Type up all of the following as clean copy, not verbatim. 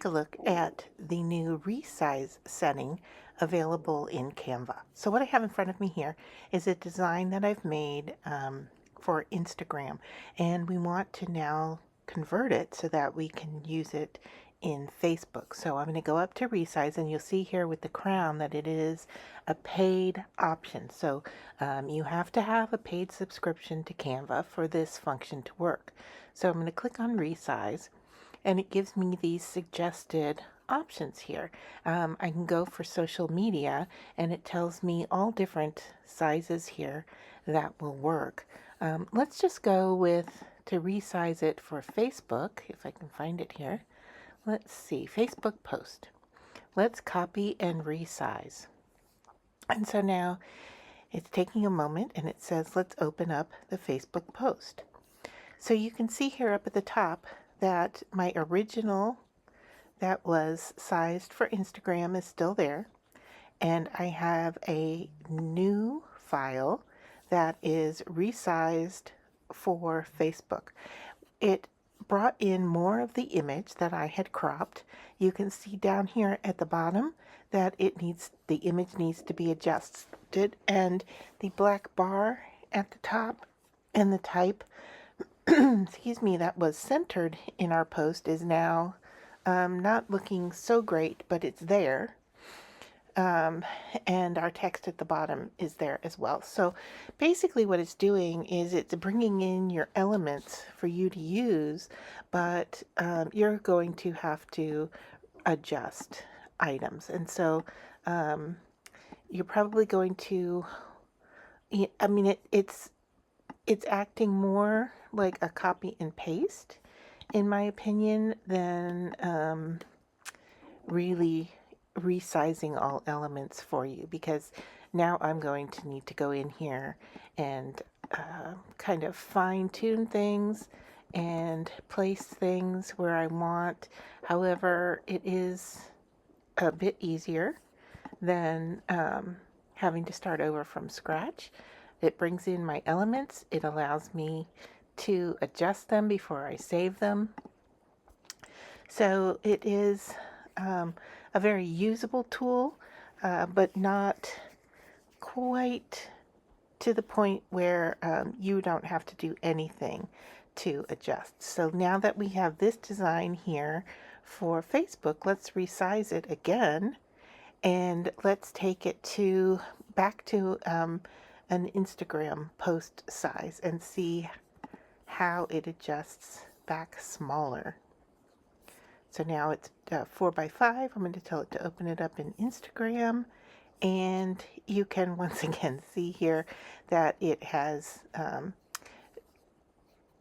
a look at the new resize setting available in Canva. So what I have in front of me here is a design that I've made for Instagram, and we want to now convert it so that we can use it in Facebook. So I'm going to go up to resize, and you'll see here with the crown that it is a paid option. So you have to have a paid subscription to Canva for this function to work. So I'm going to click on resize, and it gives me these suggested options here. I can go for social media, and it tells me all different sizes here that will work. Let's just go with to resize it for Facebook, if I can find it here. Let's see, Facebook post. Let's copy and resize. And so now it's taking a moment, and it says let's open up the Facebook post. So you can see here up at the top that my original that was sized for Instagram is still there, and I have a new file that is resized for Facebook. It brought in more of the image that I had cropped. You can see down here at the bottom that the image needs to be adjusted, and the black bar at the top and the type excuse me, that was centered in our post is now not looking so great, but it's there. And our text at the bottom is there as well. So basically what it's doing is it's bringing in your elements for you to use, but you're going to have to adjust items. And so you're probably going to, I mean, it's acting more like a copy and paste, in my opinion, than really resizing all elements for you, because now I'm going to need to go in here and kind of fine tune things and place things where I want. However, it is a bit easier than having to start over from scratch. It brings in my elements. It allows me to adjust them before I save them. So it is a very usable tool, but not quite to the point where you don't have to do anything to adjust. So now that we have this design here for Facebook, let's resize it again, and let's take it back to an Instagram post size and see how it adjusts back smaller. So now it's 4 by 5. I'm going to tell it to open it up in Instagram, and you can once again see here that it has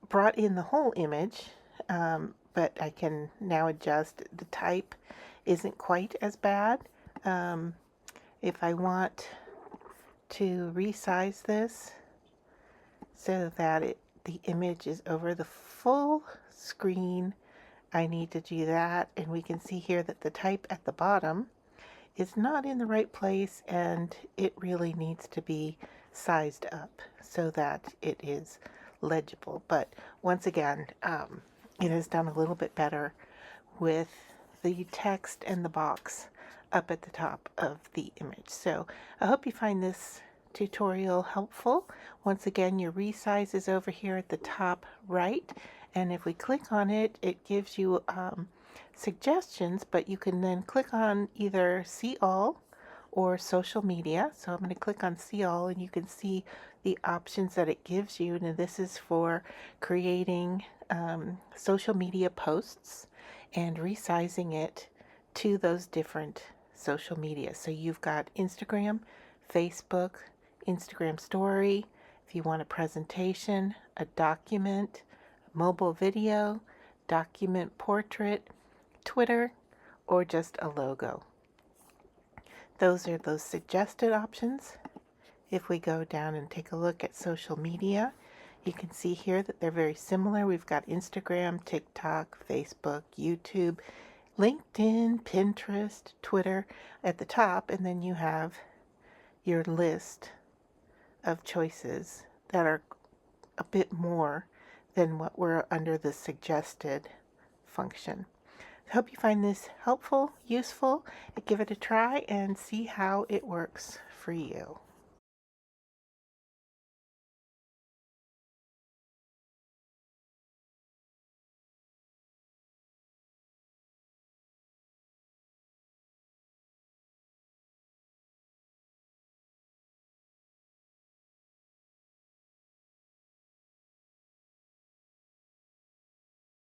brought in the whole image, but I can now adjust. The type isn't quite as bad. If I want to resize this so that the image is over the full screen, I need to do that, and we can see here that the type at the bottom is not in the right place, and it really needs to be sized up so that it is legible. But once again, it is done a little bit better with the text and the box up at the top of the image. So I hope you find this tutorial helpful. Once again, your resize is over here at the top right, and if we click on it, it gives you suggestions, but you can then click on either see all or social media. So I'm going to click on see all, and you can see the options that it gives you, and this is for creating social media posts and resizing it to those different social media. So you've got Instagram, Facebook, Instagram story, if you want a presentation, a document, mobile video, document portrait, Twitter, or just a logo. Those are those suggested options. If we go down and take a look at social media, you can see here that they're very similar. We've got Instagram, TikTok, Facebook, YouTube, LinkedIn, Pinterest, Twitter at the top, and then you have your list of choices that are a bit more than what were under the suggested function. Hope you find this helpful, useful. Give it a try and see how it works for you.